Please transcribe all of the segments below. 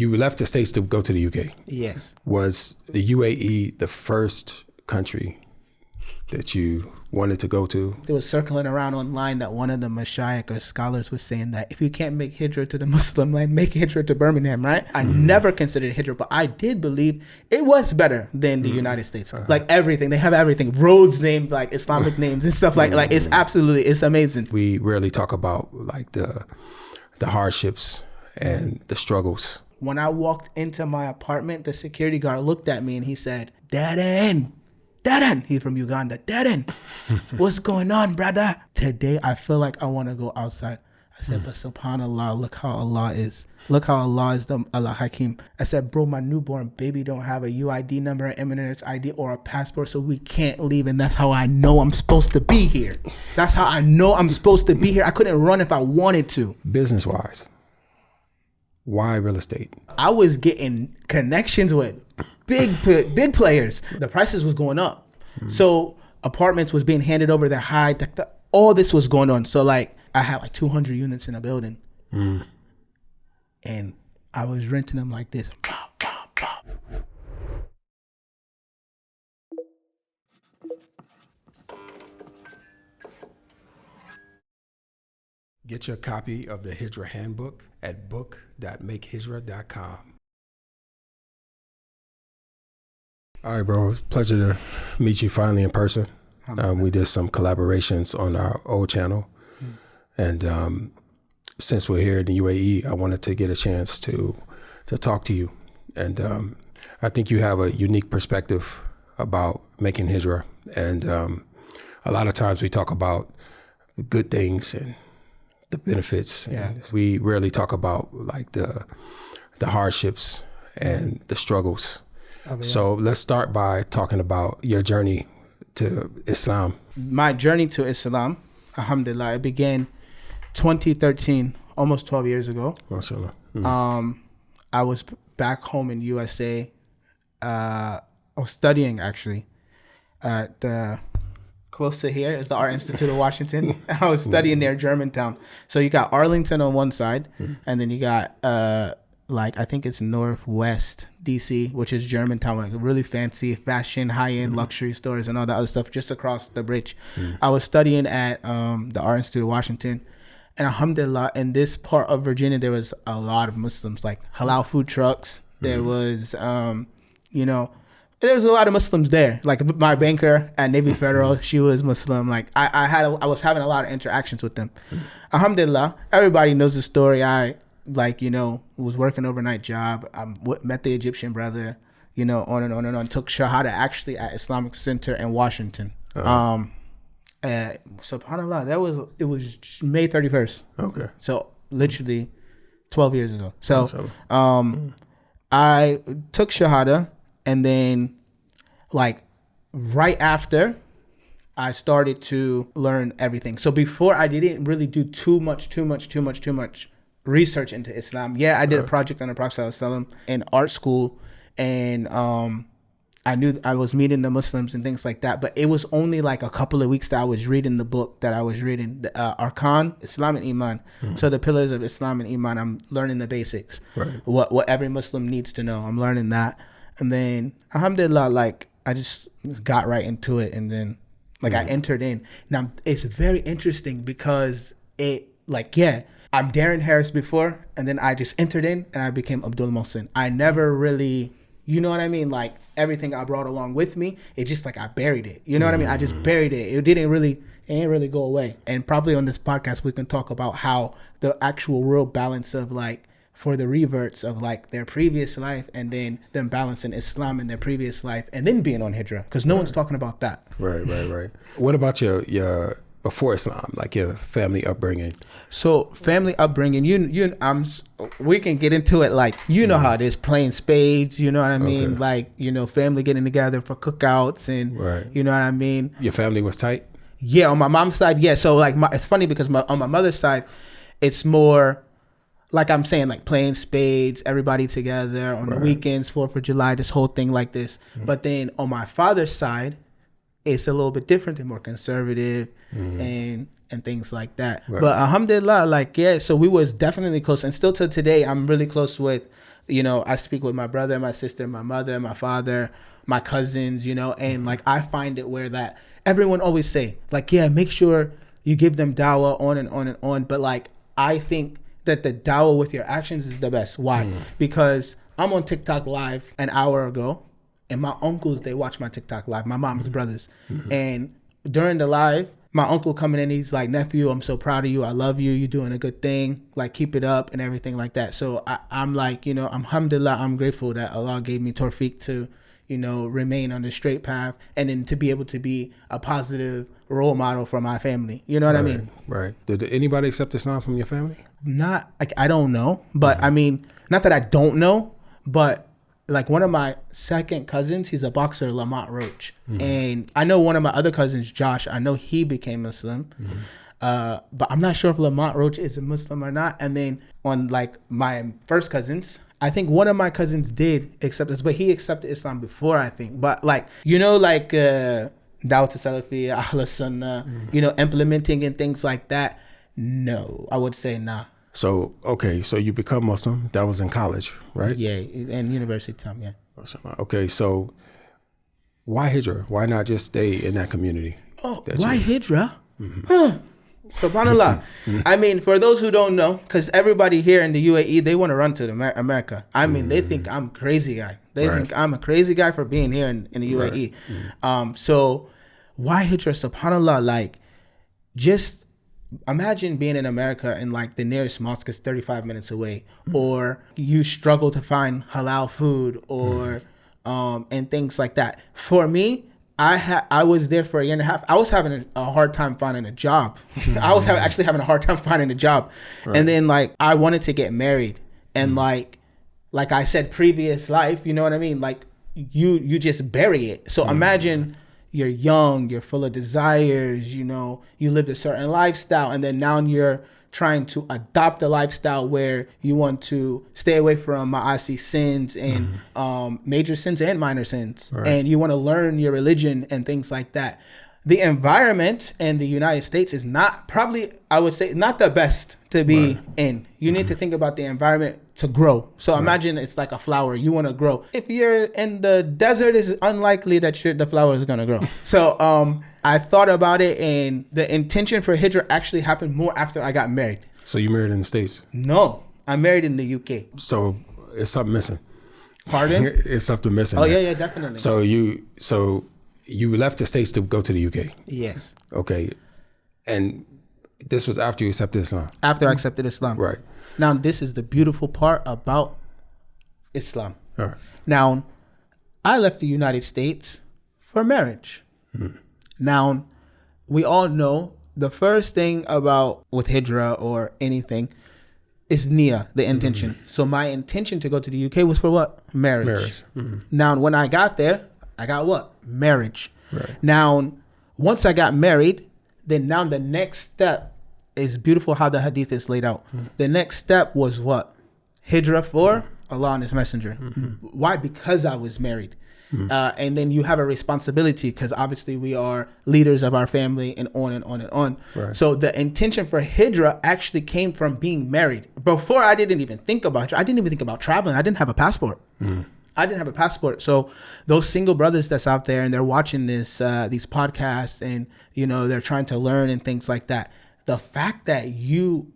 you left the States to go to the UK. Yes. Was the UAE the first country that you wanted to go to? There was circling around online that one of the mashayikh or scholars was saying that if you can't make Hijrah to the Muslim land, make Hijrah to Birmingham, right? I never considered Hijrah, but I did believe it was better than the United States. Like everything, they have everything. Roads named like Islamic names and stuff like it's absolutely, it's amazing. We rarely talk about like the hardships and the struggles. When I walked into my apartment, the security guard looked at me and he said, Darren, he's from Uganda. Darren, what's going on, brother? Today, I feel like I want to go outside. I said, but subhanAllah, look how Allah is. Look how Allah is the Allah Hakim. I said, bro, my newborn baby don't have a UID number, an Emirates ID, or a passport, so we can't leave. And that's how I know I'm supposed to be here. That's how I know I'm supposed to be here. I couldn't run if I wanted to. Business-wise, why real estate? I was getting connections with big players. The prices was going up. So apartments was being handed over their high. All this was going on. So like I had like 200 units in a building. And I was renting them like this. Get your copy of the Hijrah Handbook at book.makehijrah.com. All right, bro. It's a pleasure to meet you finally in person. We did some collaborations on our old channel. And since we're here in the UAE, I wanted to get a chance to talk to you. And I think you have a unique perspective about making Hijrah. And a lot of times we talk about good things and the benefits. And we rarely talk about like the hardships and the struggles. So let's start by talking about your journey to Islam. My journey to Islam, alhamdulillah, it began 2013, almost 12 years ago. MashaAllah. I was back home in USA. I was studying actually at close to here is the Art Institute of Washington. I was studying near Germantown. So you got Arlington on one side, and then you got like I think it's Northwest DC, which is Germantown, like really fancy fashion, high-end luxury stores and all that other stuff just across the bridge. I was studying at the Art Institute of Washington. And alhamdulillah, in this part of Virginia, there was a lot of Muslims, like halal food trucks. There was, there was a lot of Muslims there. Like my banker at Navy Federal, she was Muslim. Like I was having a lot of interactions with them. Alhamdulillah, everybody knows the story. I was working overnight job. I met the Egyptian brother, on and on and on. Took Shahada actually at Islamic Center in Washington. SubhanAllah, it was May 31st. Okay. So literally 12 years ago. So I took Shahada, and then like right after I started to learn everything. So before I didn't really do too much research into Islam. Yeah, I did a project on the Prophet ﷺ in art school, and I knew I was meeting the Muslims and things like that, but it was only like a couple of weeks that I was reading the book that I was reading, the Arkan, Islam and Iman. So the pillars of Islam and Iman, I'm learning the basics. Right. What every Muslim needs to know, I'm learning that. And then, alhamdulillah, like I just got right into it, and then like I entered in. Now, it's very interesting because I'm Darren Harris before, and then I just entered in and I became Abdul Mohsin. I never really, you know what I mean? Like everything I brought along with me, it's just like I buried it. You know what I mean? I just buried it. It didn't really go away. And probably on this podcast, we can talk about how the actual real balance of like, for the reverts of like their previous life, and then them balancing Islam in their previous life, and then being on Hijrah, because no one's talking about that. Right. What about your before Islam, like your family upbringing? So family upbringing, we can get into it, like, how it is, playing spades, you know what I mean? Okay. Like, family getting together for cookouts and, you know what I mean? Your family was tight? Yeah, on my mom's side, yeah. So like, it's funny because on my mother's side, it's more, like I'm saying, like playing spades, everybody together on the weekends, 4th of July, this whole thing like this. But then on my father's side, it's a little bit different. They're more conservative and things like that. Right. But alhamdulillah, so we was definitely close. And still to today, I'm really close with You know, I speak with my brother, my sister, my mother, my father, my cousins, you know, and like I find it where that everyone always say like, yeah, make sure you give them dawah on and on and on. But like, I think that the dawah with your actions is the best. Why? Because I'm on TikTok live an hour ago and my uncles, they watch my TikTok live, my mom's brothers. And during the live, my uncle coming in, he's like, nephew, I'm so proud of you. I love you. You're doing a good thing. Like, keep it up and everything like that. So I'm like, you know, alhamdulillah, I'm grateful that Allah gave me tawfiq to, you know, remain on the straight path and then to be able to be a positive role model for my family. You know what I mean? Right. Did anybody accept Islam from your family? Not, like, I don't know. But I mean, not that I don't know, but like one of my second cousins, he's a boxer, Lamont Roach. And I know one of my other cousins, Josh, I know he became Muslim. But I'm not sure if Lamont Roach is a Muslim or not. And then on like my first cousins, I think one of my cousins did accept this, but he accepted Islam before, I think. But like, you know, like Dawat Salafi, Ahl Sunnah, you know, implementing and things like that. No, I would say nah. So, okay, so you become Muslim. That was in college, right? Yeah, and university time, yeah. Okay, so why Hijrah? Why not just stay in that community? Oh, why Hijrah? Subhanallah. I mean, for those who don't know, because everybody here in the UAE, they want to run to America. I mean, they think I'm a crazy guy. They think I'm a crazy guy for being here in the UAE. So why Hijrah? Subhanallah, like, just imagine being in America and like the nearest mosque is 35 minutes away, or you struggle to find halal food or and things like that. For me, I was there for a year and a half. I was having a hard time finding a job. I was actually having a hard time finding a job. And then like I wanted to get married, and like I said, previous life, you know what I mean? Like you just bury it. So imagine you're young, you're full of desires, you know, you lived a certain lifestyle, and then now you're trying to adopt a lifestyle where you want to stay away from ma'asi sins and major sins and minor sins. And you want to learn your religion and things like that. The environment in the United States is not, probably, I would say, not the best to be in. You need to think about the environment to grow. So imagine it's like a flower. You want to grow. If you're in the desert, it's unlikely that the flower is going to grow. So I thought about it, and the intention for Hijrah actually happened more after I got married. So you married in the States? No, I married in the UK. So it's something missing. Pardon? It's something missing. Oh, yeah, definitely. So you left the States to go to the UK? Yes. Okay. And this was after you accepted Islam? After I accepted Islam. Right. Now, this is the beautiful part about Islam. All right. Now, I left the United States for marriage. Now, we all know the first thing with Hijrah or anything is niyyah, the intention. So my intention to go to the UK was for what? Marriage. Now, when I got there, I got what? Marriage. Right. Now, once I got married, then now the next step is beautiful how the hadith is laid out. The next step was what? Hijrah for Allah and His Messenger. Why? Because I was married. And then you have a responsibility, because obviously we are leaders of our family, and on and on and on. Right. So the intention for Hijrah actually came from being married. Before, I didn't even think about traveling. I didn't have a passport. I didn't have a passport. So those single brothers that's out there and they're watching these podcasts, and you know, they're trying to learn and things like that. The fact that you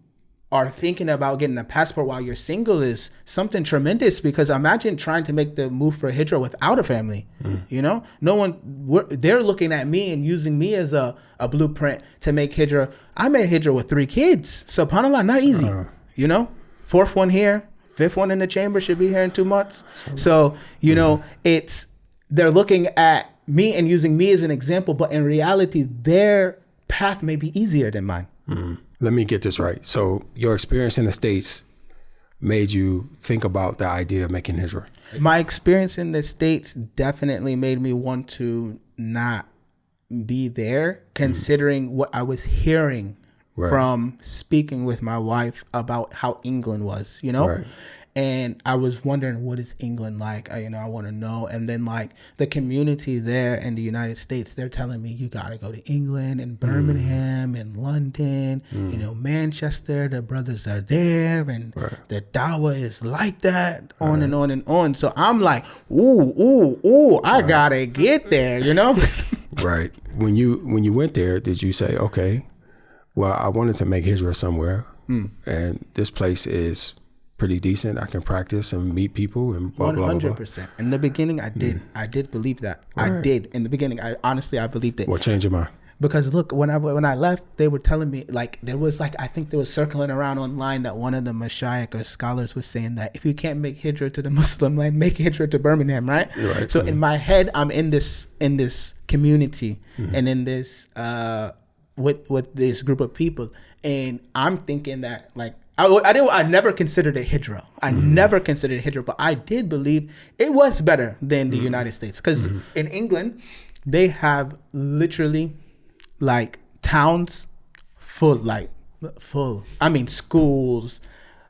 are thinking about getting a passport while you're single is something tremendous, because imagine trying to make the move for Hijrah without a family. You know, they're looking at me and using me as a blueprint to make Hijrah. I made Hijrah with 3 kids. SubhanAllah, not easy. You know, 4th one here, 5th one in the chamber, should be here in 2 months. So, you know, they're looking at me and using me as an example, but in reality, their path may be easier than mine. Let me get this right. So your experience in the States made you think about the idea of making Hijrah? My experience in the States definitely made me want to not be there, considering what I was hearing from speaking with my wife about how England was, you know? And I was wondering, what is England like? I want to know. And then like the community there in the United States, they're telling me you got to go to England and Birmingham and London, Manchester, the brothers are there and the dawah is like that, on and on and on. So I'm like, ooh, I got to get there, Right. When you went there, did you say, okay, well, I wanted to make Hijrah somewhere and this place is pretty decent. I can practice and meet people and blah, 100%. Blah, blah, blah. In the beginning, I did. I did believe that. Right. I did. In the beginning, I believed it. What changed your mind? Because look, when I left, they were telling me, like, there was like, I think there was circling around online that one of the mashayikh or scholars was saying that if you can't make Hijrah to the Muslim land, make Hijrah to Birmingham, right? So in my head, I'm in this community and in this, with this group of people. And I'm thinking that like, I never considered it Hijrah. I never considered it Hijrah, but I did believe it was better than the United States. Because in England, they have literally like towns full. I mean, schools,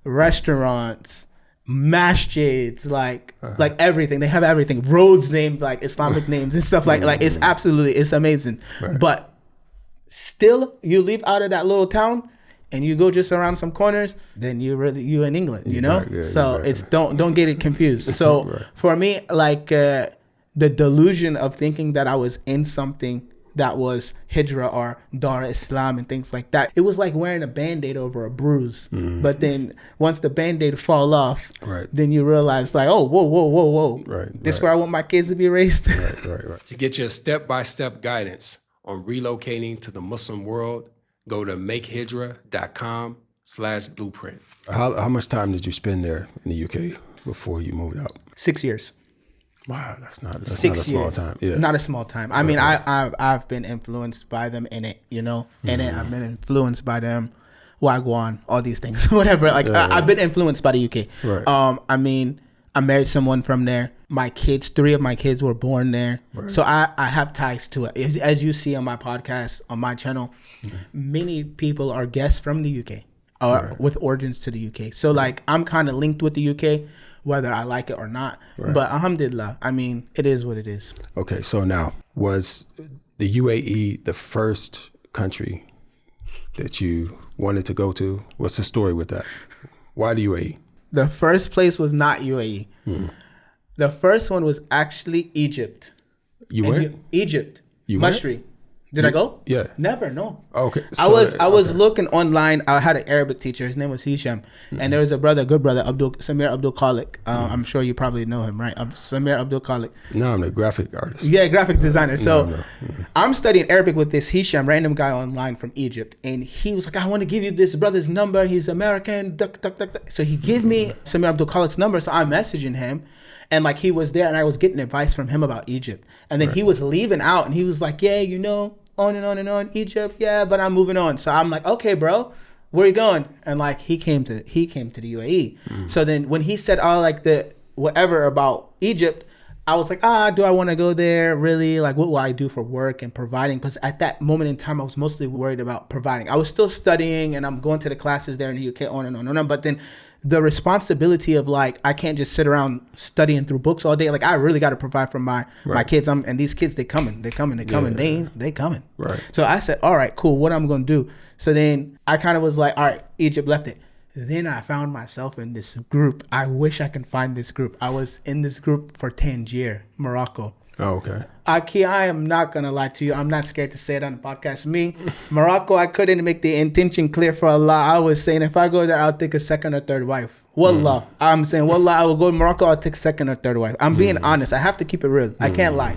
restaurants, masjids, like everything. They have everything. Roads named like Islamic names and stuff like it's amazing. Right. But still, you leave out of that little town and you go just around some corners, then you in England, it's don't get it confused. So for me, like the delusion of thinking that I was in something that was Hijrah or Dar Islam and things like that, it was like wearing a Band-Aid over a bruise. But then once the Band-Aid fall off, then you realize like, oh, whoa. This is where I want my kids to be raised. Right. To get your step-by-step guidance on relocating to the Muslim world, go to makehijrah.com/blueprint. How much time did you spend there in the UK before you moved out? 6 years. Wow, that's not a small time. Yeah, not a small time. I mean, I've been influenced by them in it, in it. I've been influenced by them, Wagwan, all these things, whatever. Like I've been influenced by the UK. Right. I mean, I married someone from there. My kids, 3 of my kids were born there. Right. So I have ties to it. As you see on my podcast, on my channel, many people are guests from the UK with origins to the UK. So like I'm kind of linked with the UK, whether I like it or not. Right. But alhamdulillah, I mean, it is what it is. Okay, so now, was the UAE the first country that you wanted to go to? What's the story with that? Why the UAE? The first place was not UAE. The first one was actually Egypt. You went? Egypt. You Mashri. Did I go? Yeah. Never, no. Okay. So I was looking online. I had an Arabic teacher. His name was Hisham. And there was a good brother, Samir Abdul Khalik. I'm sure you probably know him, right? Samir Abdul Khalik. No, I'm a graphic artist. Yeah, graphic designer. So I'm studying Arabic with this Hisham, random guy online from Egypt. And he was like, I want to give you this brother's number. He's American. So he gave me Samir Abdul Khalik's number. So I'm messaging him. And like he was there and I was getting advice from him about Egypt. And then he was leaving out and he was like, yeah, on and on and on, Egypt, yeah, but I'm moving on. So I'm like, okay, bro, where you going? And like he came to the UAE. So then when he said all like the whatever about Egypt, I was like, do I want to go there? Really? Like, what will I do for work and providing? Because at that moment in time, I was mostly worried about providing. I was still studying and I'm going to the classes there in the UK, on and on and on. But then the responsibility of like, I can't just sit around studying through books all day. Like I really got to provide for my kids. And these kids, they coming. They coming. Right. So I said, all right, cool. What I'm going to do? So then I kind of was like, all right, Egypt, left it. Then I found myself in this group. I wish I can find this group. I was in this group for Tangier, Morocco. Oh, okay. Aki, I am not going to lie to you. I'm not scared to say it on the podcast. Me, Morocco, I couldn't make the intention clear for Allah. I was saying if I go there, I'll take a second or third wife. Wallah. I'm saying, wallah, I will go to Morocco, I'll take second or third wife. I'm being honest. I have to keep it real. I can't lie.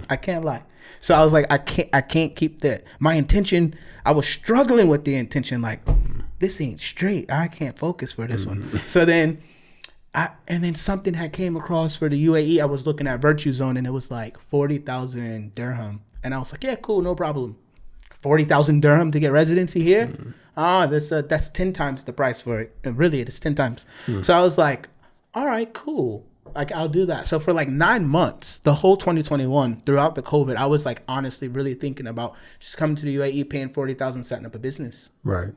I can't lie. So I was like, I can't keep that. My intention, I was struggling with the intention. Like, this ain't straight. I can't focus for this one. So then something had came across for the UAE. I was looking at Virtue Zone and it was like 40,000 dirham. And I was like, yeah, cool, no problem. 40,000 dirham to get residency here? That's 10 times the price for it. And really, it's 10 times. So I was like, all right, cool. Like, I'll do that. So for like 9 months, the whole 2021, throughout the COVID, I was like honestly really thinking about just coming to the UAE, paying 40,000, setting up a business. Right.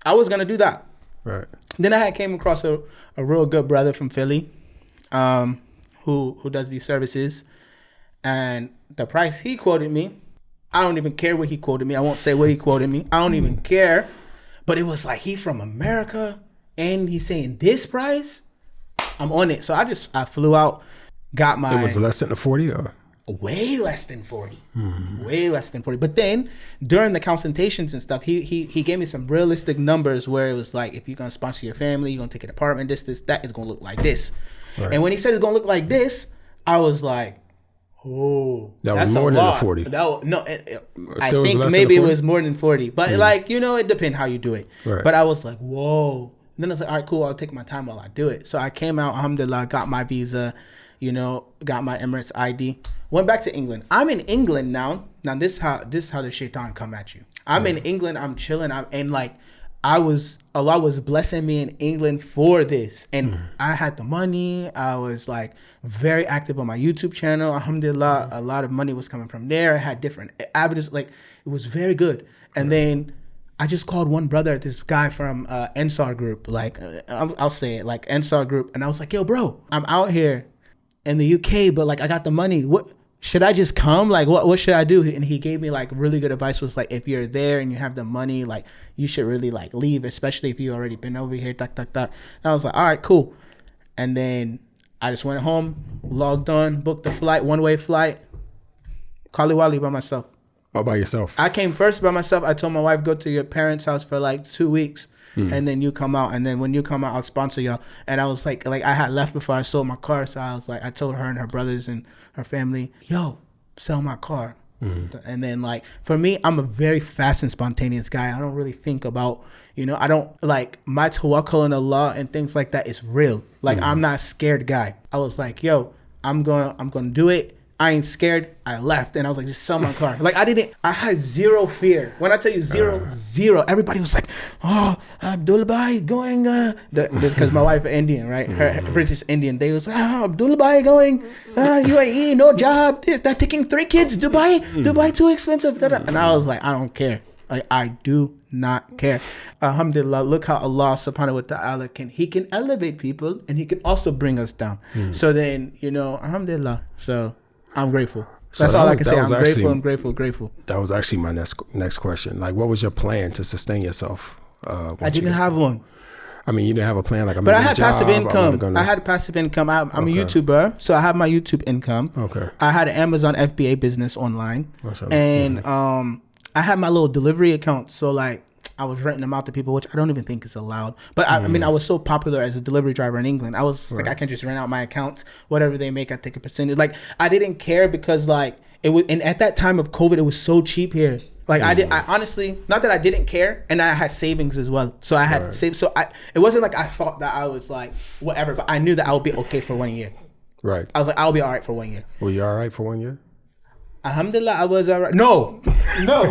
I was going to do that. Right. Then I came across a real good brother from Philly, who does these services, and the price he quoted me, I don't even care what he quoted me. I won't say what he quoted me. I don't even care. But it was like, he from America and he's saying this price. I'm on it. So I flew out, got my. It was less than 40 or? Way less than 40. Way less than 40. But then during the consultations and stuff, he gave me some realistic numbers where it was like, if you're going to sponsor your family, you're going to take an apartment, this, that, it's going to look like this. Right. And when he said it's going to look like this, I was like, oh, that's more than 40. I think maybe it was more than 40. But like, it depends how you do it. Right. But I was like, whoa. And then I was like, all right, cool. I'll take my time while I do it. So I came out, alhamdulillah, got my visa, got my Emirates ID, went back to England. I'm in England now. Now this is how the shaitan come at you. I'm in England. I'm chilling. Allah was blessing me in England for this. And I had the money. I was like very active on my YouTube channel. Alhamdulillah, a lot of money was coming from there. I had different avenues. Like, it was very good. And then I just called one brother, this guy from Ensar Group. Like, I'll say it, like Ensar Group. And I was like, yo, bro, I'm out here in the UK, but like I got the money. What should I just come? Like, what should I do? And he gave me like really good advice. Was like, if you're there and you have the money, like you should really like leave, especially if you already been over here. And I was like, all right, cool. And then I just went home, logged on, booked the flight, one-way flight, Kaliwali by myself. All by yourself? I came first by myself. I told my wife, go to your parents' house for like 2 weeks. And then you come out. And then when you come out, I'll sponsor y'all. And I was like I had left before I sold my car. So I was like, I told her and her brothers and her family, yo, sell my car. And then like, for me, I'm a very fast and spontaneous guy. I don't really think about, I don't like my tawakkul on Allah and things like that is real. Like, I'm not a scared guy. I was like, yo, I'm going to do it. I ain't scared. I left and I was like, just sell my car. Like, I had zero fear. When I tell you zero, everybody was like, oh, Abdul Bhai going, because my wife is Indian, right? Her British Indian. They was like, oh, Abdul Bhai going, UAE, no job, this, that, taking 3 kids, Dubai too expensive. And I was like, I don't care. Like, I do not care. Alhamdulillah, look how Allah subhanahu wa ta'ala can elevate people and he can also bring us down. So then, alhamdulillah. So I'm grateful. So that's all I can say. I'm grateful. That was actually my next question. Like, what was your plan to sustain yourself? I didn't have one. I mean, you didn't have a plan like, but I had passive income. I had passive income. I'm a YouTuber, so I have my YouTube income. Okay. I had an Amazon FBA business online, and I had my little delivery account. So like, I was renting them out to people, which I don't even think is allowed. But I mean, I was so popular as a delivery driver in England. I was like, I can just rent out my accounts. Whatever they make, I take a percentage. Like, I didn't care because like it was, and at that time of COVID, it was so cheap here. Like I honestly, not that I didn't care, and I had savings as well. So I had saved. So it wasn't like I thought that I was like whatever, but I knew that I would be okay for 1 year. Right. I was like, I'll be all right for 1 year. Were you all right for 1 year? Alhamdulillah, I was all right. No. No.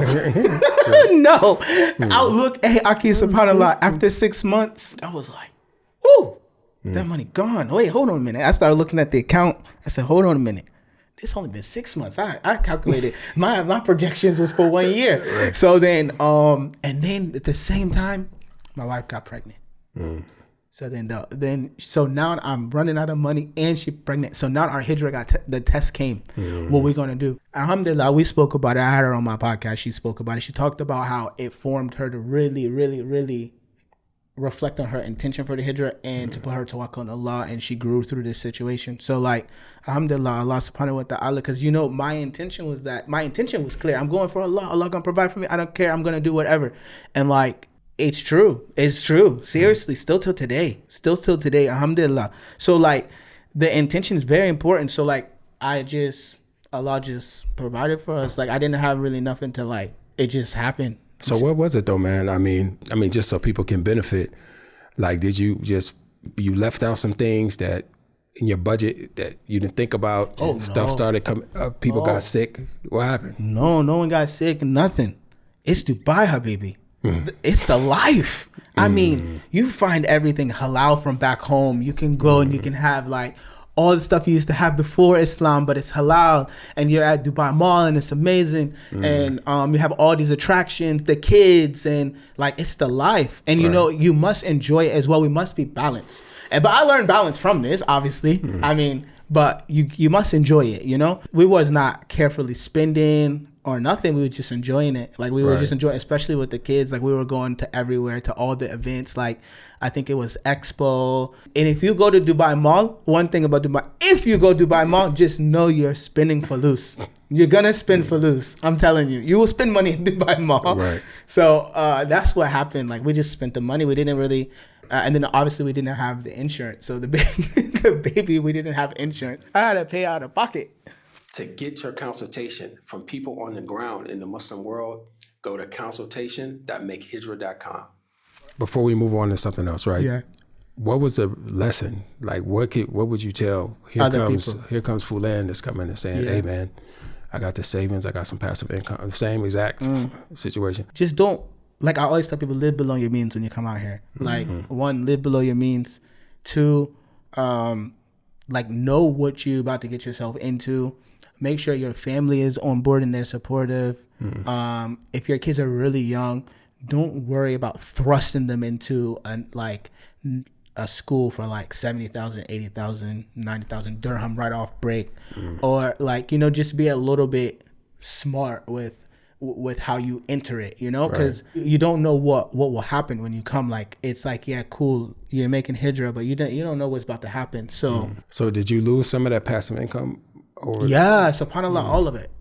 Outlook, Aki, subhanAllah, after 6 months, I was like, whoo, that money gone. Wait, hold on a minute. I started looking at the account. I said, hold on a minute. This only been 6 months. I calculated my projections was for 1 year. Right. So then, and then at the same time, my wife got pregnant. So so now I'm running out of money and she's pregnant. So now our Hijrah the test came. What we gonna do? Alhamdulillah, we spoke about it. I had her on my podcast. She spoke about it. She talked about how it formed her to really, really, really reflect on her intention for the Hijrah and to put her tawakkul on Allah, and she grew through this situation. So like, alhamdulillah, Allah subhanahu wa ta'ala, because my intention was clear. I'm going for Allah. Allah gonna provide for me. I don't care. I'm gonna do whatever. And like, it's true. Seriously, still till today, alhamdulillah. So like, the intention is very important. So like, Allah just provided for us. Like, I didn't have really nothing to like, it just happened. So what was it though, man? I mean, just so people can benefit, like, did you left out some things that in your budget that you didn't think about? Stuff started coming up, people got sick. What happened? No one got sick, nothing. It's Dubai, Habibi. It's the life. I mean, you find everything halal from back home. You can go and you can have like all the stuff you used to have before Islam, but it's halal, and you're at Dubai Mall and it's amazing, and you have all these attractions, the kids, and like it's the life, and you know you must enjoy it as well. We must be balanced, but I learned balance from this, obviously. I mean, but you must enjoy it. You know, we was not carefully spending or nothing. We were just enjoying it. Like we were just enjoying, especially with the kids. Like we were going to everywhere, to all the events. Like I think it was Expo. And if you go to Dubai Mall, one thing about Dubai, if you go to Dubai Mall, just know you're spending falus. You're gonna spend falus. I'm telling you, you will spend money in Dubai Mall. Right. So that's what happened. Like we just spent the money. We didn't really. And then obviously we didn't have the insurance. So the baby, we didn't have insurance. I had to pay out of pocket. To get your consultation from people on the ground in the Muslim world, go to consultation.makehijrah.com. Before we move on to something else, right? Yeah. What was the lesson? Like, what would you tell? Here comes Fulan that's coming and saying, hey, man, I got the savings, I got some passive income. Same exact situation. Just don't, like I always tell people, live below your means when you come out here. Like, one, live below your means. Two, like know what you're about to get yourself into. Make sure your family is on board and they're supportive. If your kids are really young, don't worry about thrusting them into a school for like 70,000, 80,000, 90,000 dirham right off break. Or like, you know, just be a little bit smart with how you enter it, you know, because you don't know what will happen when you come. Like it's like, yeah, cool, you're making hijrah, but you don't know what's about to happen. So so did you lose some of that passive income? Yeah, subhanAllah, all of it.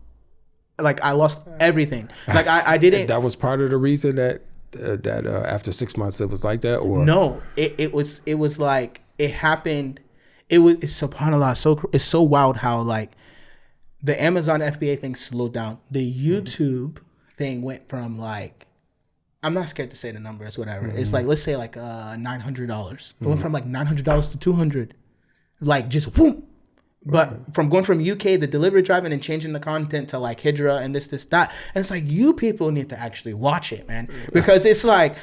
Like I lost everything. Like I didn't. That was part of the reason that after 6 months it was like that, or no? It was like it happened. It's subhanAllah. It's so wild how like the Amazon FBA thing slowed down. The YouTube thing went from like, I'm not scared to say the numbers, whatever. It's like, let's say like $900. It went from like $900 to $200, like just whoop. But from going from UK, the delivery driving and changing the content to like Hijrah and this, that. And it's like, you people need to actually watch it, man. Because it's like,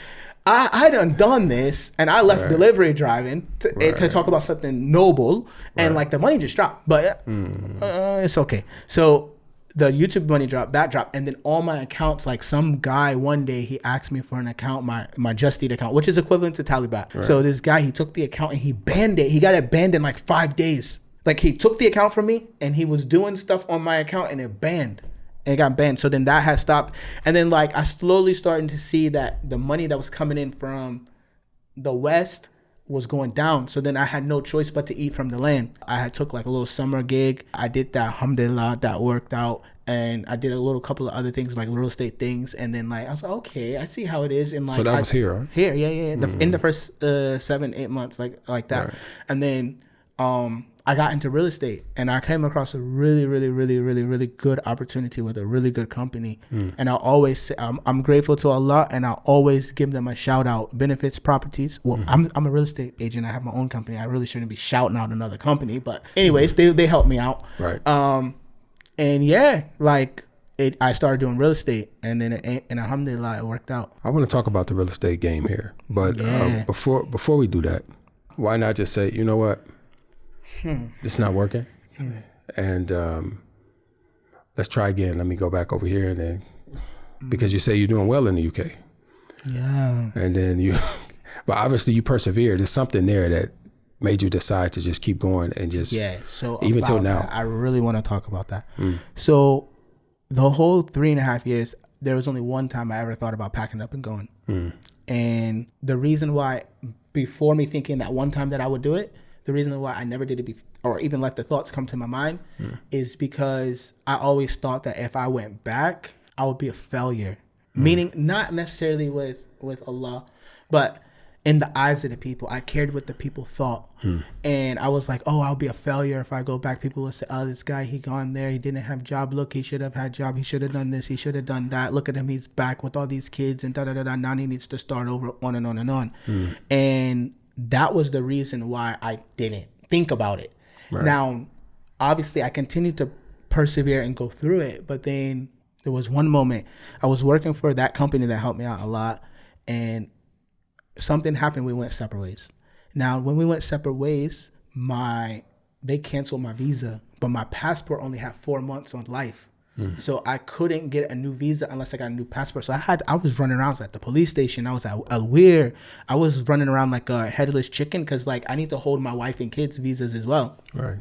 I done this and I left delivery driving to talk about something noble and like the money just dropped. But it's okay. So the YouTube money dropped, and then all my accounts, like some guy one day, he asked me for an account, my Just Eat account, which is equivalent to Talibat. So this guy, he took the account and he banned it. He got it banned in like 5 days. Like he took the account from me and he was doing stuff on my account and it got banned. So then that has stopped. And then like I slowly starting to see that the money that was coming in from the West was going down. So then I had no choice but to eat from the land. I had took like a little summer gig. I did that, alhamdulillah, that worked out. And I did a couple of other things like real estate things. And then like I was like, okay, I see how it is. And like, so that was here, huh? Here, yeah. In the first 7-8 months, like that. Right. And then I got into real estate and I came across a really, really, really, really, really good opportunity with a really good company. And I always say, I'm grateful to Allah, and I always give them a shout out. Benefits Properties. Well, I'm a real estate agent. I have my own company. I really shouldn't be shouting out another company, but anyways, they helped me out. Right. And yeah, like I started doing real estate, and then and alhamdulillah, it worked out. I want to talk about the real estate game here, but before we do that, why not just say, you know what? It's not working, and let's try again. Let me go back over here, and then because you say you're doing well in the UK, and then but obviously you persevered. There's something there that made you decide to just keep going and just So even till now, I really want to talk about that. So the whole 3.5 years, there was only one time I ever thought about packing up and going, and the reason why, before me thinking that one time that I would do it. The reason why I never did it or even let the thoughts come to my mind is because I always thought that if I went back, I would be a failure. Meaning not necessarily with Allah, but in the eyes of the people. I cared what the people thought. And I was like, oh, I'll be a failure if I go back. People will say, oh, this guy, he gone there. He didn't have job. Look, he should have had job. He should have done this. He should have done that. Look at him. He's back with all these kids and da-da-da-da. Now he needs to start over, on and on and on. And that was the reason why I didn't think about it. Right. Now, obviously, I continued to persevere and go through it. But then there was one moment I was working for that company that helped me out a lot, and something happened. We went separate ways. Now, when we went separate ways, my they canceled my visa, but my passport only had 4 months on life. So I couldn't get a new visa unless I got a new passport. So I was running around. I was at the police station. I was at Weir. I was running around like a headless chicken because like I need to hold my wife and kids' visas as well. Right.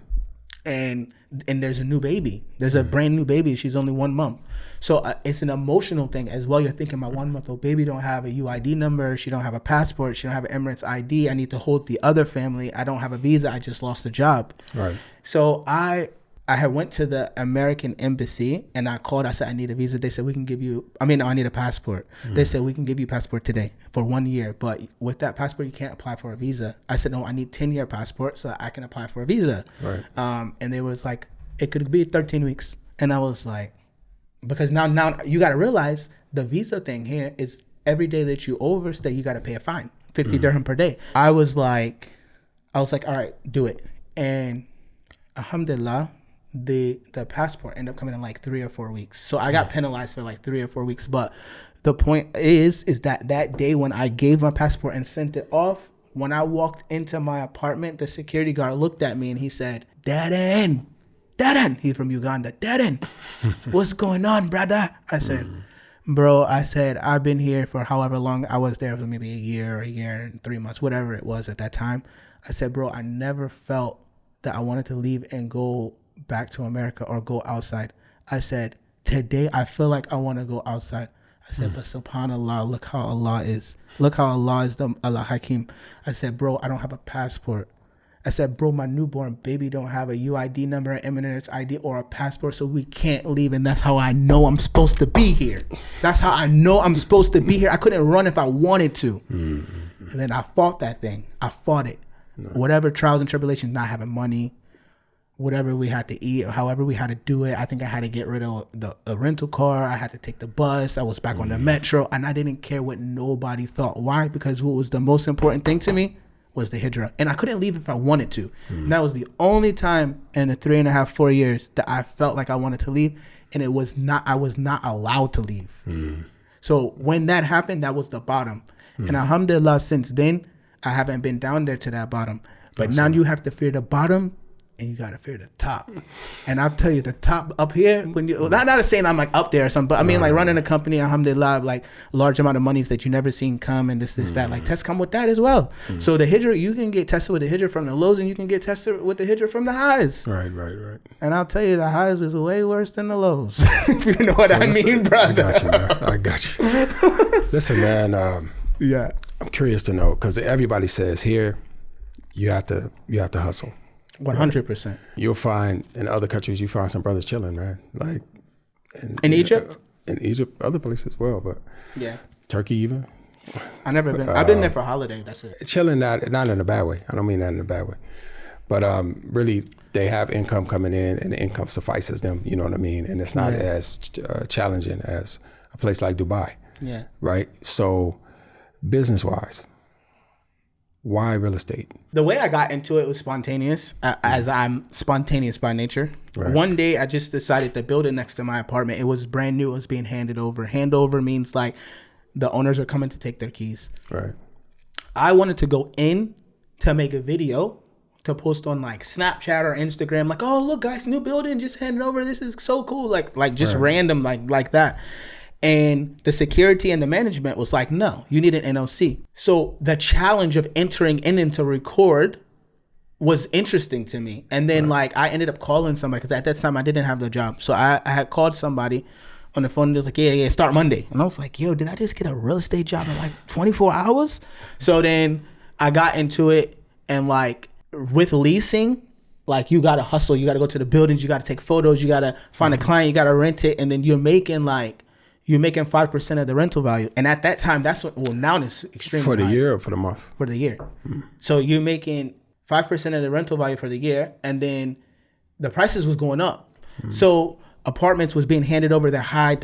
And there's a new baby. There's a brand new baby. She's only 1 month. So it's an emotional thing as well. You're thinking my 1-month-old baby don't have a UID number. She don't have a passport. She don't have an Emirates ID. I need to hold the other family. I don't have a visa. I just lost a job. Right. So I had went to the American embassy and I called. I said, I need a visa. They said, I need a passport. They said, we can give you a passport today for 1 year. But with that passport, you can't apply for a visa. I said, no, I need 10-year passport so that I can apply for a visa. Right. And they was like, it could be 13 weeks. And I was like, because now you got to realize the visa thing here is every day that you overstay, you got to pay a fine, 50 dirham per day. I was like, all right, do it. And alhamdulillah, the passport ended up coming in like 3 or 4 weeks. So I got penalized for like 3 or 4 weeks. But the point is that day when I gave my passport and sent it off, when I walked into my apartment, the security guard looked at me and he said, Darren, he's from Uganda. Darren, what's going on, brother? I said, bro, I've been here for however long. I was there for maybe a year and 3 months, whatever it was at that time. I said, bro, I never felt that I wanted to leave and go back to America or go outside. I said, today I feel like I want to go outside. I said, but subhanAllah, look how Allah is. Look how Allah is the Allah Hakim. I said, bro, I don't have a passport. I said, bro, my newborn baby don't have a UID number, an Emirates ID, or a passport, so we can't leave. And that's how I know I'm supposed to be here. That's how I know I'm supposed to be here. I couldn't run if I wanted to. And then I fought that thing. I fought it. Whatever trials and tribulations, not having money, whatever we had to eat or however we had to do it. I think I had to get rid of the rental car. I had to take the bus. I was back on the metro, and I didn't care what nobody thought. Why? Because what was the most important thing to me was the Hijrah. And I couldn't leave if I wanted to. And that was the only time in the 3.5, 4 years that I felt like I wanted to leave. And I was not allowed to leave. So when that happened, that was the bottom. And alhamdulillah, since then, I haven't been down there to that bottom. But now you have to fear the bottom and you got to fear the top. And I'll tell you, the top up here, when you not saying I'm like up there or something, but I mean like running a company, alhamdulillah, like large amount of monies that you never seen come and this, that, like tests come with that as well. So the Hijrah, you can get tested with the Hijrah from the lows and you can get tested with the Hijrah from the highs. Right. And I'll tell you, the highs is way worse than the lows. If you know what I mean, brother. I got you. Listen, man, yeah. I'm curious to know, because everybody says here, you have to hustle. 100%. You'll find in other countries, you find some brothers chilling, man. Like in Egypt? In Egypt, other places as well, but yeah, Turkey even. I never been. I've been there for a holiday. That's it. Chilling, not in a bad way. I don't mean that in a bad way, but really, they have income coming in, and the income suffices them. You know what I mean? And it's not as challenging as a place like Dubai. Yeah. Right. So, business-wise, why real estate? The way I got into it was spontaneous, as I'm spontaneous by nature. Right. One day I just decided to build it next to my apartment. It was brand new. It was being handed over. Handover means like the owners are coming to take their keys. Right. I wanted to go in to make a video to post on like Snapchat or Instagram. Like, oh, look, guys, new building, just handed over. This is so cool. Like just random, like that. And the security and the management was like, no, you need an NOC. So the challenge of entering in to record was interesting to me. And then like I ended up calling somebody, because at that time I didn't have the job. So I had called somebody on the phone and they was like, yeah, start Monday. And I was like, yo, did I just get a real estate job in like 24 hours? So then I got into it, and like with leasing, like you got to hustle. You got to go to the buildings. You got to take photos. You got to find a client. You got to rent it. And then you're making 5% of the rental value. And at that time, that's what, well, now it's extremely For the high. year or for the month? For the year. So you're making 5% of the rental value for the year, and then the prices was going up. So apartments was being handed over their high,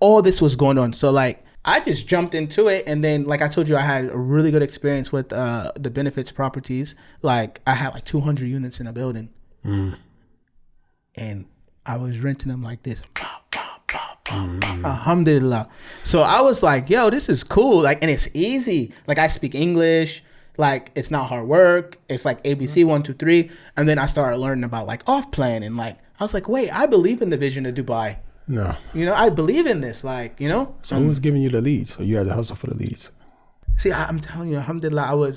all this was going on. So like I just jumped into it, and then like I told you, I had a really good experience with the benefits properties. Like I had like 200 units in a building, and I was renting them like this. Alhamdulillah. So I was like, yo, this is cool. Like, and it's easy. Like I speak English. Like, it's not hard work. It's like ABC 1, 2, 3. And then I started learning about like off plan, and like I was like, wait, I believe in the vision of Dubai. No. I believe in this. Like, So who was giving you the leads? So you had to hustle for the leads. See, I'm telling you, alhamdulillah,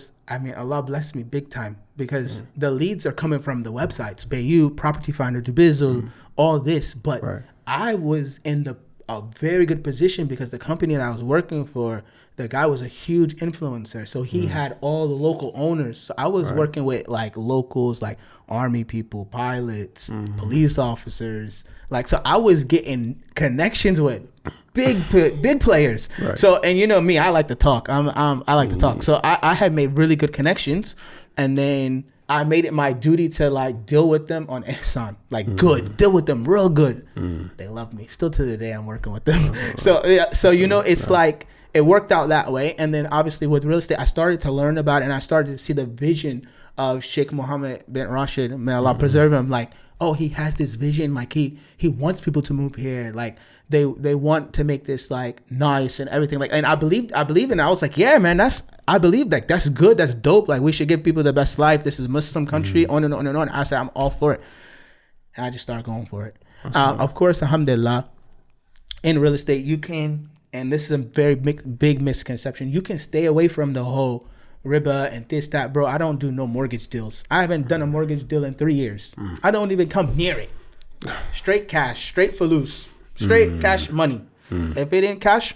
Allah blessed me big time, because the leads are coming from the websites, Bayou, Property Finder, Dubizzle, all this. But I was in a very good position because the company that I was working for, the guy was a huge influencer. So he had all the local owners. So I was working with like locals, like army people, pilots, police officers. Like, so I was getting connections with big players. So, and me, I like to talk. I like to talk. So I had made really good connections, and then I made it my duty to like deal with them on ihsan, like good, deal with them real good. They love me. Still to the day, I'm working with them. So it's like, it worked out that way. And then obviously with real estate, I started to learn about it, and I started to see the vision of Sheikh Mohammed bin Rashid, may Allah preserve him. Like, oh, he has this vision. Like he wants people to move here. Like they want to make this like nice and everything. Like, and I believe in it. I was like, yeah, man, I believe that that's good. That's dope. Like, we should give people the best life. This is a Muslim country, on and on and on. I said, I'm all for it. And I just started going for it. Of course, alhamdulillah, in real estate, you can, and this is a very big misconception, you can stay away from the whole riba and this, that, bro. I don't do no mortgage deals. I haven't done a mortgage deal in 3 years. I don't even come near it. Straight cash, straight fulus, straight cash money. If it ain't cash,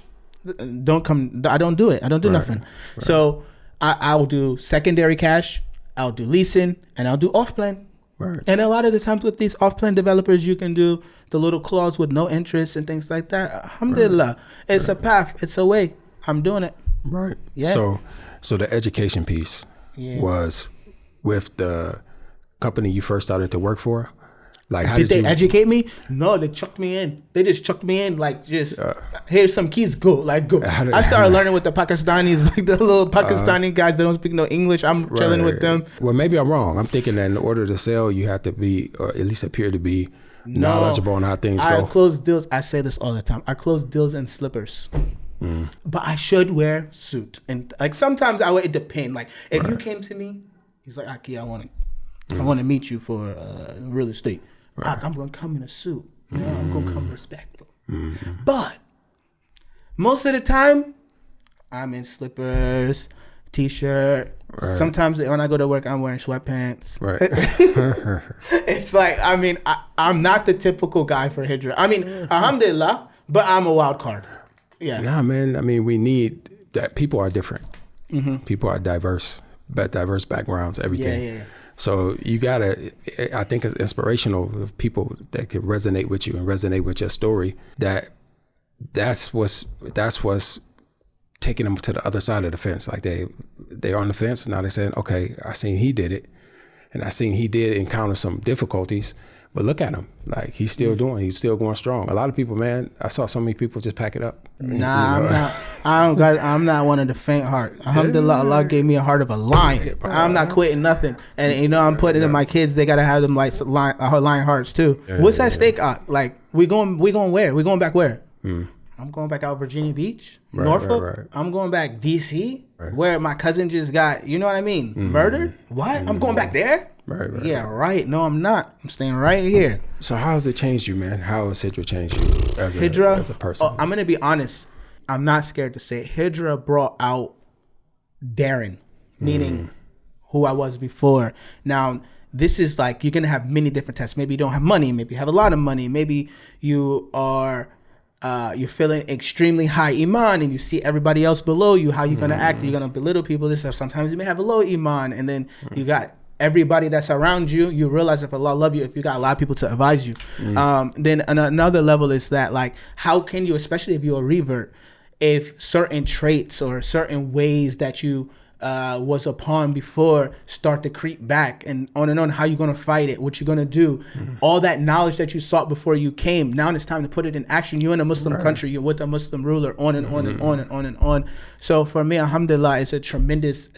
don't come. I don't do it. I don't do nothing. So I'll do secondary cash, I'll do leasing, and I'll do off plan. And a lot of the times with these off plan developers, you can do the little clause with no interest and things like that. Alhamdulillah, it's a path, it's a way. I'm doing it. Yeah. So the education piece was with the company you first started to work for. Like, how did they educate me? No, they chucked me in. They just chucked me in, like, just here's some keys, go. I started learning with the Pakistanis, like the little Pakistani guys that don't speak no English. I'm chilling with them. Well, maybe I'm wrong. I'm thinking that in order to sell, you have to be, or at least appear to be, knowledgeable on how things go. I close deals. I say this all the time. I close deals in slippers. But I should wear suit. And like sometimes it depends. Like if you came to me, he's like, Aki, I want to meet you for real estate. I'm gonna come in a suit. I'm gonna come respectful. But most of the time, I'm in slippers, t-shirt. Sometimes when I go to work, I'm wearing sweatpants. It's like, I mean, I'm not the typical guy for Hijrah. I mean, alhamdulillah, but I'm a wild card. Yeah. Nah, man. I mean, we need that. People are different. People are diverse, but diverse backgrounds, everything. Yeah. So you gotta, I think it's inspirational of people that can resonate with you and resonate with your story. That's what's taking them to the other side of the fence. Like they're on the fence, now they're saying, okay, I seen he did it, and I seen he did encounter some difficulties, but look at him, like he's still going strong. A lot of people, man, I saw so many people just pack it up. Nah, I'm not one of the faint heart. Alhamdulillah, Allah gave me a heart of a lion. I'm not quitting nothing, and I'm putting it in my kids. They gotta have them like lion hearts too. What's that stake at? Like we going where? We going back where? I'm going back out Virginia Beach, Norfolk. I'm going back DC, where my cousin just got, you know what I mean, murdered. What? I'm going back there. Right. No, I'm not. I'm staying right here. So how has it changed you, man? How has Hijrah changed you as a person? I'm gonna be honest. I'm not scared to say it. Hijrah brought out Darren, meaning who I was before. Now, this is like, you're gonna have many different tests. Maybe you don't have money. Maybe you have a lot of money. Maybe you are you're feeling extremely high iman, and you see everybody else below you. How you gonna act? You're gonna belittle people. This stuff. Sometimes you may have a low iman, and then you got everybody that's around you. You realize if Allah love you, if you got a lot of people to advise you. Then another level is that, like, how can you, especially if you're a revert, if certain traits or certain ways that you was upon before start to creep back, and on, how you gonna fight it, what you gonna do, all that knowledge that you sought before you came, now it's time to put it in action. You're in a Muslim country, you're with a Muslim ruler, on and on and on and on and on. So for me, alhamdulillah, it's a tremendous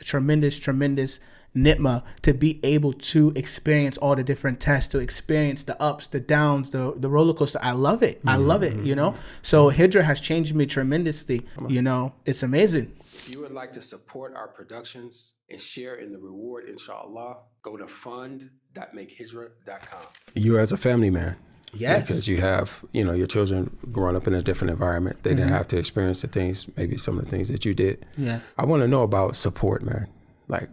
nitma to be able to experience all the different tests, to experience the ups, the downs, the roller coaster. I love it. I love it, you know? So Hijrah has changed me tremendously, you know? It's amazing. If you would like to support our productions and share in the reward, inshallah, go to fund.makehijrah.com. You as a family man. Yes. Because you have, your children growing up in a different environment. They didn't have to experience the things, maybe some of the things that you did. Yeah. I want to know about support, man. Like,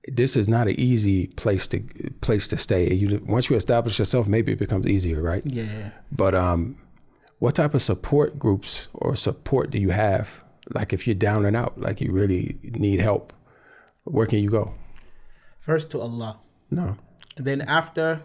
this is not an easy place to stay. Once you establish yourself, maybe it becomes easier, right? Yeah. But what type of support groups or support do you have? Like if you're down and out, like you really need help, where can you go? First to Allah. No. And then after,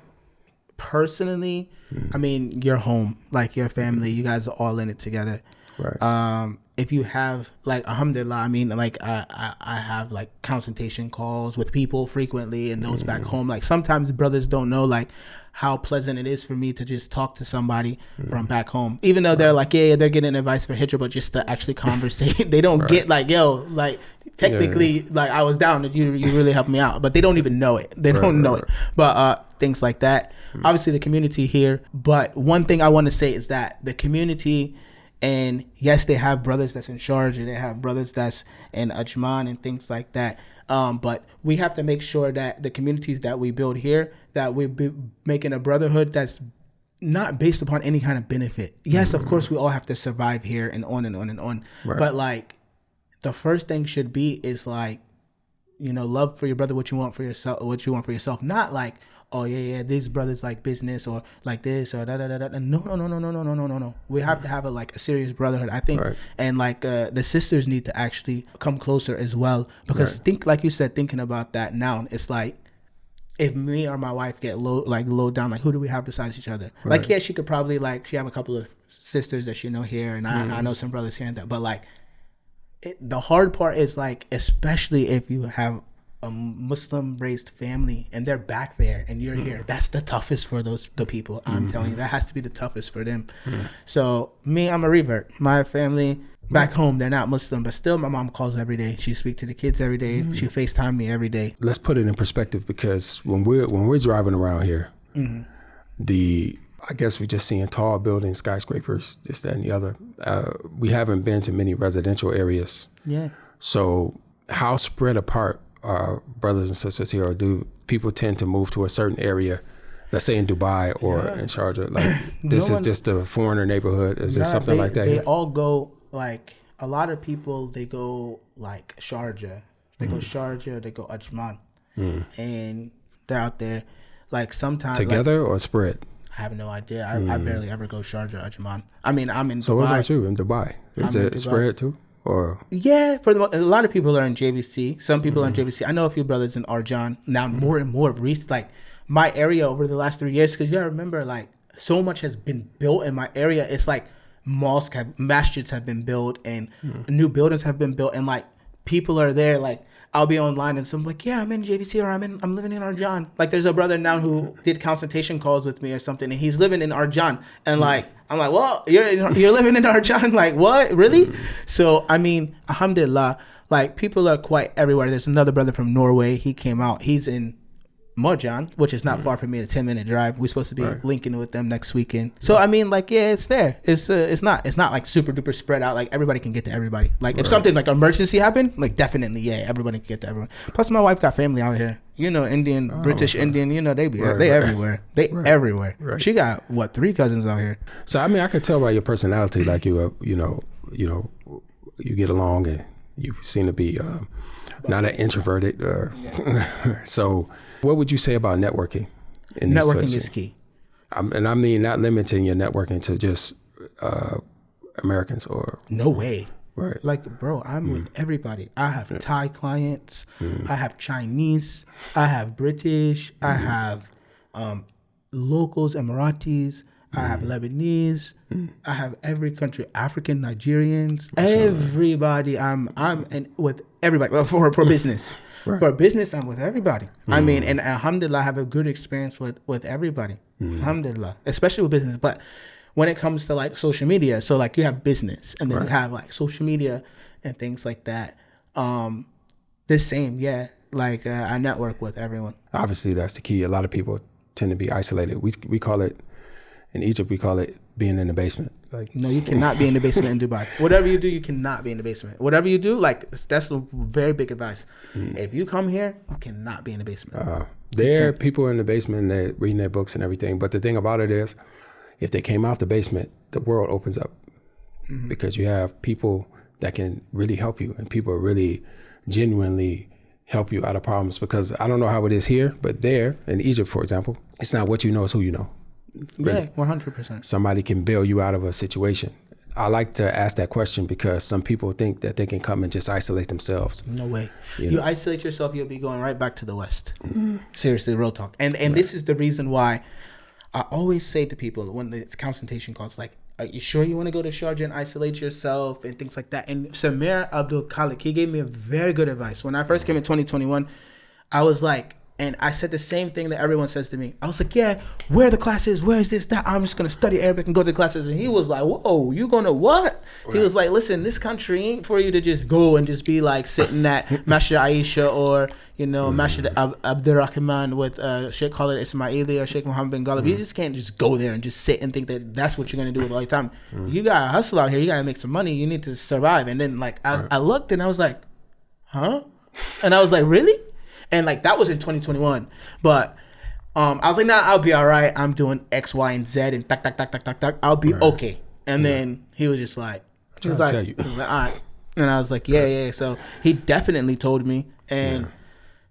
personally, I mean, your home, like your family, you guys are all in it together. Right. If you have, like, alhamdulillah, I mean, like, I have, like, consultation calls with people frequently and those back home. Like, sometimes brothers don't know, like, how pleasant it is for me to just talk to somebody from back home. Even though they're like, yeah, they're getting advice for Hijrah, but just to actually conversate. They don't get, like, yo, like, technically, like, I was down and you really helped me out. But they don't even know it. They don't know it. But things like that. Obviously, the community here. But one thing I want to say is that the community... And yes, they have brothers that's in Sharjah, they have brothers that's in Ajman and things like that. But we have to make sure that the communities that we build here, that we be making a brotherhood that's not based upon any kind of benefit. Yes, of course, we all have to survive here and on and on and on. Right. But like, the first thing should be is like, love for your brother, what you want for yourself, not like, oh yeah, these brothers like business or like this or da da da da. No. We have to have a serious brotherhood, I think, and like the sisters need to actually come closer as well, because like you said, thinking about that now, it's like if me or my wife get low down, like who do we have besides each other? Right. Like she could probably she have a couple of sisters that she know here, and I know some brothers here and there, but like the hard part is like, especially if you have a Muslim raised family and they're back there and you're here, that's the toughest for the people. I'm telling you, that has to be the toughest for them. So me, I'm a revert. My family back home, they're not Muslim, but still my mom calls every day. She speaks to the kids every day. She FaceTime me every day. Let's put it in perspective, because when we're driving around here, I guess we're just seeing tall buildings, skyscrapers, this, that, and the other. We haven't been to many residential areas. Yeah. So how spread apart are brothers and sisters here, or do people tend to move to a certain area, let's say in Dubai or in Sharjah? Like this is just a foreigner neighborhood. Is there something like that? They all go, like, a lot of people, they go like Sharjah. They go Sharjah, they go Ajman. And they're out there like sometimes. Together or spread? I have no idea. I barely ever go Sharjah, Ajman. I mean, I'm in Dubai. So what about you in Dubai? Is it spread too? Or yeah, a lot of people are in JVC. Some people are in JVC. I know a few brothers in Arjan. Now more and more recent, like my area over the last 3 years, because you gotta remember, like, so much has been built in my area. It's like masjids have been built and new buildings have been built, and like people are there. Like I'll be online and someone's like, yeah, I'm in JVC, or I'm living in Arjan. Like there's a brother now who did consultation calls with me or something, and he's living in Arjan, and like I'm like, well, you're living in Arjan? Like, what? Really? So, I mean, alhamdulillah, like, people are quite everywhere. There's another brother from Norway. He came out. He's in Marjan, which is not far from me, a 10-minute drive. We're supposed to be linking with them next weekend. So, I mean, like, yeah, it's there. It's not like super duper spread out. Like, everybody can get to everybody. Like, if something like emergency happened, like, definitely, yeah, everybody can get to everyone. Plus, my wife got family out here. Indian, British, Indian, they everywhere. They everywhere. Right. She got 3 cousins out here. So I mean, I could tell by your personality, like you get along and you seem to be not an introverted. So, what would you say about networking? Networking is key. And I mean, not limiting your networking to just Americans or no way. Right. Like, bro, I'm with everybody. I have Thai clients. I have Chinese. I have British. I have locals, Emiratis. I have Lebanese. I have every country, African, Nigerians, everybody. I'm with everybody. Well, for business. Right. For business, I'm with everybody. I mean, and alhamdulillah, I have a good experience with everybody. Alhamdulillah, especially with business. But when it comes to like social media, so like you have business and then you have like social media and things like that. The same, yeah. Like I network with everyone. Obviously, that's the key. A lot of people tend to be isolated. We call it In Egypt, we call it being in the basement. Like, no, you cannot be in the basement in Dubai. Whatever you do, you cannot be in the basement. Whatever you do, like, that's a very big advice. If you come here, you cannot be in the basement. There are people in the basement and they're reading their books and everything. But the thing about it is, if they came out the basement, the world opens up because you have people that can really help you, and people really genuinely help you out of problems. Because I don't know how it is here, but there in Egypt, for example, it's not what you know, it's who you know. Really. Yeah, 100%. Somebody can bail you out of a situation. I like to ask that question because some people think that they can come and just isolate themselves. No way. You isolate yourself, you'll be going right back to the West. Seriously, real talk. And this is the reason why I always say to people when it's consultation calls, like, are you sure you want to go to Sharjah and isolate yourself and things like that? And Samir Abdul Khalik, he gave me a very good advice. When I first came in 2021, I was like, and I said the same thing that everyone says to me. I was like, yeah, where are the classes? Where is this, that? I'm just going to study Arabic and go to the classes. And he was like, whoa, you going to what? Right. He was like, listen, this country ain't for you to just go and just be like sitting at Masjid Aisha or, Masjid Abdurrahman with Sheikh Khalid Ismaili or Sheikh Mohammed bin Ghalib. You just can't just go there and just sit and think that that's what you're going to do with all your time. You got to hustle out here. You got to make some money. You need to survive. And then like I looked and I was like, huh? And I was like, really? And like that was in 2021, but I was like, nah, I'll be all right. I'm doing X, Y, and Z, and I'll be okay. And then he was just like, he was like, all right. And I was like, yeah. So he definitely told me, and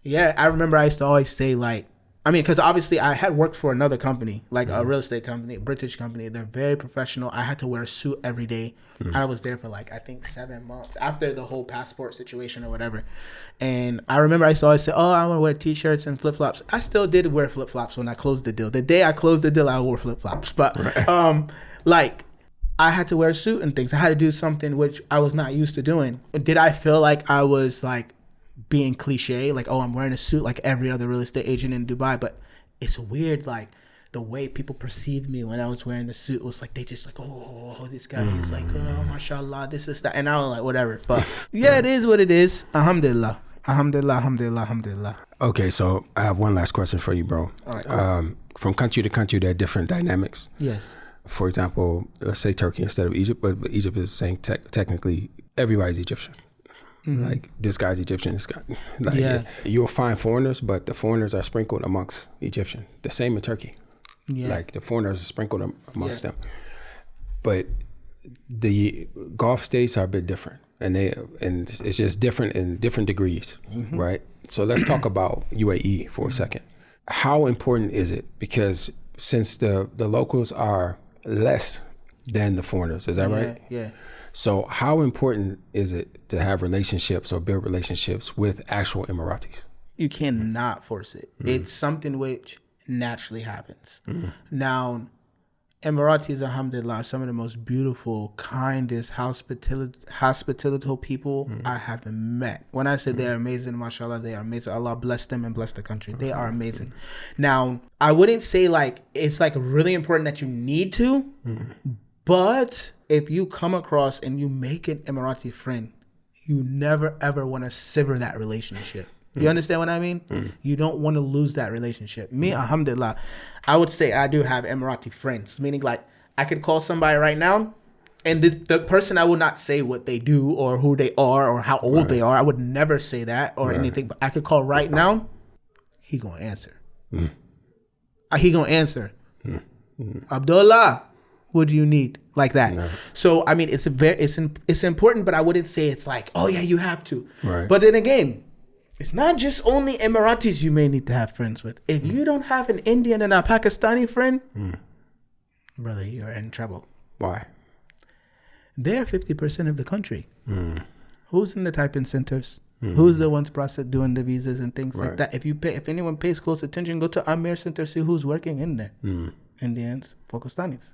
I remember I used to always say like, because obviously I had worked for another company, like a real estate company, a British company. They're very professional. I had to wear a suit every day. I was there for like, I think 7 months after the whole passport situation or whatever. And I remember I used to always say, oh, I want to wear t-shirts and flip-flops. I still did wear flip-flops when I closed the deal. The day I closed the deal, I wore flip-flops. But like I had to wear a suit and things. I had to do something which I was not used to doing. Did I feel like I was like being cliche, like, oh, I'm wearing a suit like every other real estate agent in Dubai? But it's weird, like the way people perceived me when I was wearing the suit was like, they just like, oh, this guy is like, oh, mashallah, this is that. And I was like, whatever. But yeah, it is what it is. Alhamdulillah. Okay, so I have one last question for you, bro. All right, cool. From country to country, there are different dynamics. Yes. For example, let's say Turkey instead of Egypt, but Egypt is saying technically everybody's Egyptian. Like this guy's Egyptian, this guy. Like, you'll find foreigners, but the foreigners are sprinkled amongst Egyptian. The same in Turkey. Yeah. Like the foreigners are sprinkled amongst them. But the Gulf states are a bit different, and it's just different in different degrees, right? So let's talk about UAE for a second. How important is it? Because since the locals are less than the foreigners, is that right? Yeah. So how important is it to have relationships or build relationships with actual Emiratis? You cannot force it. It's something which naturally happens. Now, Emiratis, alhamdulillah, are some of the most beautiful, kindest, hospitable people I have met. When I say they're amazing, mashallah, they are amazing. Allah bless them and bless the country. They are amazing. Now, I wouldn't say like it's like really important that you need to, but if you come across and you make an Emirati friend, you never ever want to sever that relationship. You understand what I mean? You don't want to lose that relationship. Me, alhamdulillah, I would say I do have Emirati friends, meaning like I could call somebody right now and the person, I would not say what they do or who they are or how old they are. I would never say that or anything, but I could call right now. He gonna answer. He gonna answer. Abdullah, what do you need? Like that. No. So, it's important, but I wouldn't say it's like, oh yeah, you have to. Right. But then again, it's not just only Emiratis you may need to have friends with. If you don't have an Indian and a Pakistani friend, brother, you're in trouble. Why? They're 50% of the country. Who's in the typing centers? Who's the ones doing the visas and things like that? If anyone pays close attention, go to Amir Center, see who's working in there. Indians, Pakistanis.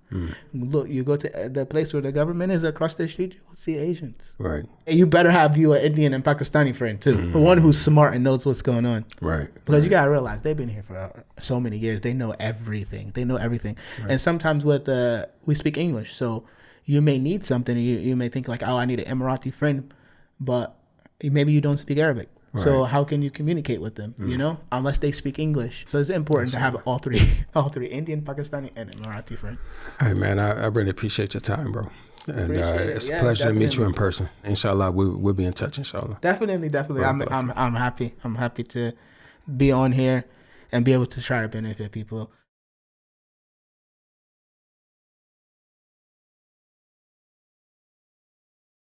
Look, you go to the place where the government is across the street, you will see Asians. Right. And you better have an Indian and Pakistani friend too. One who's smart and knows what's going on. Right. Because you gotta realize they've been here for so many years. They know everything. Right. And sometimes we speak English, so you may need something. You may think like, oh, I need an Emirati friend, but maybe you don't speak Arabic. So how can you communicate with them? You know, unless they speak English. So it's important to have all three Indian, Pakistani, and Emirati friends. All right, man. I really appreciate your time, bro. And it's a pleasure to meet you in person. Inshallah, we'll be in touch. Inshallah. Definitely. I'm happy. I'm happy to be on here and be able to try to benefit people.